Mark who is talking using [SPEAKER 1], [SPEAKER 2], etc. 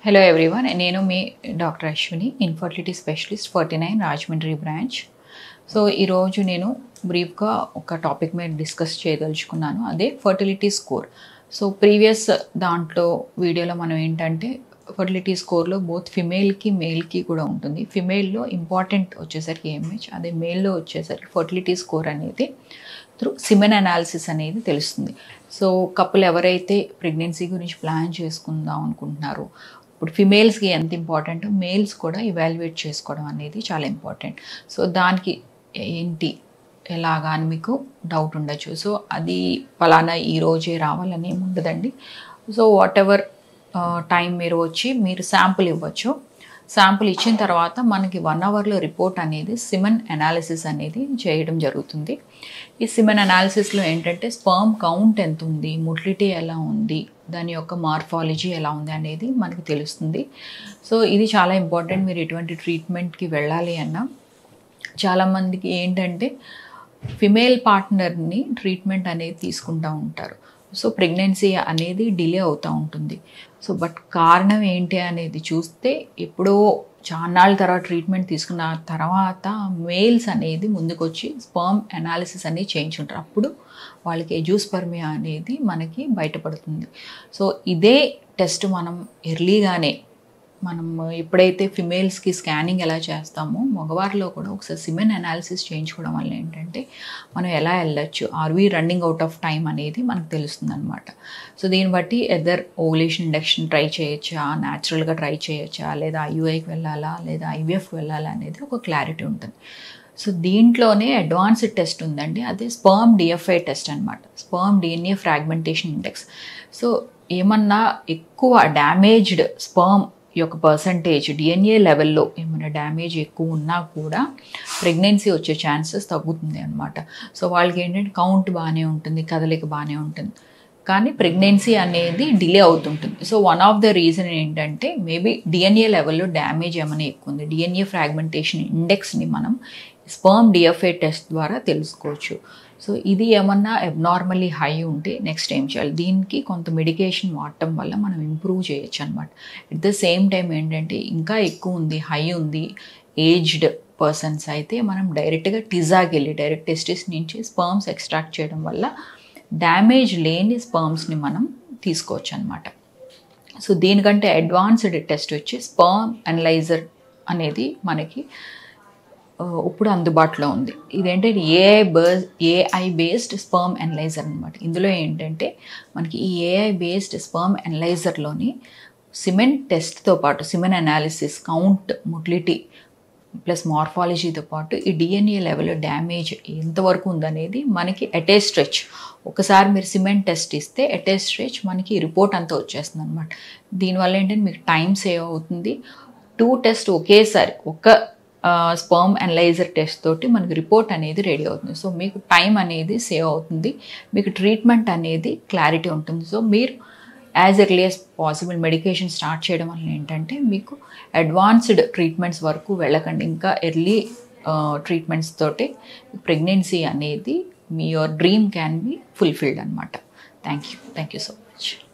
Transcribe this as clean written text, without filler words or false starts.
[SPEAKER 1] Hello everyone, నేను మీ doctor Ashwini, infertility specialist 49 Rajahmundry branch. So ఈరోజు నేను బ్రీఫ్గా ఒక టాపిక్ మీద డిస్కస్ చేయదలుచుకున్నాను, అదే ఫర్టిలిటీ స్కోర్. సో ప్రీవియస్ దాంట్లో వీడియోలో మనం ఏంటంటే ఫర్టిలిటీ స్కోర్లో బోత్ ఫిమేల్కి మేల్కి కూడా ఉంటుంది. ఫిమేల్లో ఇంపార్టెంట్ వచ్చేసరికి ఏఎంహెచ్, అదే మేల్లో వచ్చేసరికి ఫర్టిలిటీ స్కోర్ అనేది త్రూ సిమెన్ అనాలిసిస్ అనేది తెలుస్తుంది. సో కపుల్ ఎవరైతే ప్రెగ్నెన్సీ గురించి ప్లాన్ చేసుకుందాం అనుకుంటున్నారో, ఇప్పుడు ఫిమేల్స్కి ఎంత ఇంపార్టెంట్, మేల్స్ కూడా ఇవాల్యుయేట్ చేసుకోవడం అనేది చాలా ఇంపార్టెంట్. సో దానికి ఏంటి ఎలాగా అని మీకు డౌట్ ఉండొచ్చు. సో అది ఫలానా ఈరోజే రావాలని ఏమి ఉండదండి. సో వాట్ ఎవర్ టైం మీరు శాంపుల్ ఇవ్వచ్చు. శాంపుల్ ఇచ్చిన తర్వాత మనకి 1 అవర్లో రిపోర్ట్ అనేది సిమెన్ అనాలిసిస్ అనేది చేయడం జరుగుతుంది. ఈ సిమెన్ అనాలిసిస్లో ఏంటంటే స్పర్మ్ కౌంట్ ఎంత ఉంది, మొటిలిటీ ఎలా ఉంది, దాని యొక్క మార్ఫాలజీ ఎలా ఉంది అనేది మనకి తెలుస్తుంది. సో ఇది చాలా ఇంపార్టెంట్. మీరు ఎటువంటి ట్రీట్మెంట్కి వెళ్ళాలి అన్నా చాలామందికి ఏంటంటే ఫిమేల్ పార్ట్నర్ని ట్రీట్మెంట్ అనేది తీసుకుంటూ ఉంటారు. సో ప్రెగ్నెన్సీ అనేది డిలే అవుతూ ఉంటుంది. సో బట్ కారణం ఏంటి అనేది చూస్తే ఎప్పుడో చాన్నాళ్ళ తర్వాత ట్రీట్మెంట్ తీసుకున్న తర్వాత మేల్స్ అనేది ముందుకొచ్చి స్పర్మ్ అనాలిసిస్ అనేది చేయించుంటారు. అప్పుడు వాళ్ళకి ఎజూస్పర్మియా అనేది మనకి బయటపడుతుంది. సో ఇదే టెస్ట్ మనం ఎర్లీగానే మనం ఎప్పుడైతే ఫిమేల్స్కి స్కానింగ్ ఎలా చేస్తామో మగవారిలో కూడా ఒకసారి సిమెన్ అనాలిసిస్ చేయించుకోవడం వల్ల ఏంటంటే మనం ఎలా వెళ్ళొచ్చు, are we running out of time అనేది మనకు తెలుస్తుంది అనమాట. సో దీన్ని బట్టి ఎదర్ ఓవులేషన్ ఇండక్షన్ ట్రై చేయొచ్చా, న్యాచురల్గా ట్రై చేయొచ్చా, లేదా ఐయుఐకి వెళ్ళాలా, లేదా ఐవీఎఫ్కి వెళ్ళాలా అనేది ఒక క్లారిటీ ఉంటుంది. సో దీంట్లోనే అడ్వాన్స్డ్ టెస్ట్ ఉందండి, అదే స్పర్మ్ డిఎఫ్ఐ టెస్ట్ అనమాట, sperm DNA fragmentation index. So ఏమన్నా ఎక్కువ డ్యామేజ్డ్ స్పర్మ్ యొక్క పర్సంటేజ్ డిఎన్ఏ లెవెల్లో ఏమైనా డ్యామేజ్ ఎక్కువ ఉన్నా కూడా ప్రెగ్నెన్సీ వచ్చే ఛాన్సెస్ తగ్గుతుంది అనమాట. సో వాళ్ళకి ఏంటంటే కౌంట్ బాగానే ఉంటుంది, కదలిక బాగానే ఉంటుంది, కానీ ప్రెగ్నెన్సీ అనేది డిలే అవుతుంటుంది. So one of the reason ఏంటంటే మేబీ డిఎన్ఏ లెవెల్లో డ్యామేజ్ ఏమైనా ఎక్కువ ఉంది. డిఎన్ఏ ఫ్రాగ్మెంటేషన్ ఇండెక్స్ని మనం స్పర్మ్ డిఎఫ్ఐ టెస్ట్ ద్వారా తెలుసుకోవచ్చు. సో ఇది ఏమన్నా అబ్నార్మల్లీ హై ఉంటే నెక్స్ట్ ఏం చేయాలి, దీనికి కొంత మెడికేషన్ వాడటం వల్ల మనం ఇంప్రూవ్ చేయొచ్చు అనమాట. ఎట్ ద సేమ్ టైం ఏంటంటే ఇంకా ఎక్కువ ఉంది, హై ఉంది, ఏజ్డ్ పర్సన్స్ అయితే మనం డైరెక్ట్గా టిజాకి వెళ్ళి డైరెక్ట్ టెస్టిస్ నుంచి స్పర్మ్స్ ఎక్స్ట్రాక్ట్ చేయడం వల్ల డ్యామేజ్ లేని స్పర్మ్స్ని మనం తీసుకోవచ్చు అనమాట. సో దీనికంటే అడ్వాన్స్డ్ టెస్ట్ వచ్చి స్పర్మ్ అనలైజర్ అనేది మనకి ఇప్పుడు అందుబాటులో ఉంది. ఇదేంటంటే ఏఐ బేస్డ్ స్పర్మ్ అనలైజర్ అనమాట. ఇందులో ఏంటంటే మనకి ఈ ఏఐ బేస్డ్ స్పర్మ్ అనలైజర్లోని సిమెన్ టెస్ట్తో పాటు semen analysis, count, motility plus మార్ఫాలజీతో పాటు ఈ డిఎన్ఏ లెవెల్ డ్యామేజ్ ఎంతవరకు ఉందనేది మనకి ఎట్ ఏ స్ట్రెచ్, ఒకసారి మీరు సిమెన్ టెస్ట్ ఇస్తే ఎట్ ఏ స్ట్రెచ్ మనకి రిపోర్ట్ అంతా వచ్చేస్తుంది అనమాట. దీనివల్ల ఏంటంటే మీకు టైం సేవ్ అవుతుంది. 2 టెస్ట్ ఒకేసారి ఒక స్పర్మ్ అనలైజర్ టెస్ట్ తోటి మనకి రిపోర్ట్ అనేది రెడీ అవుతుంది. సో మీకు టైం అనేది సేవ్ అవుతుంది, మీకు ట్రీట్మెంట్ అనేది క్లారిటీ ఉంటుంది. సో మీరు as early as possible medication start చేయడం వల్ల ఏంటంటే మీకు అడ్వాన్స్డ్ ట్రీట్మెంట్స్ వరకు వెళ్ళకండి. ఇంకా ఎర్లీ ట్రీట్మెంట్స్ తోటి ప్రెగ్నెన్సీ అనేది మీ your dream can be fulfilled అనమాట. Thank you so much.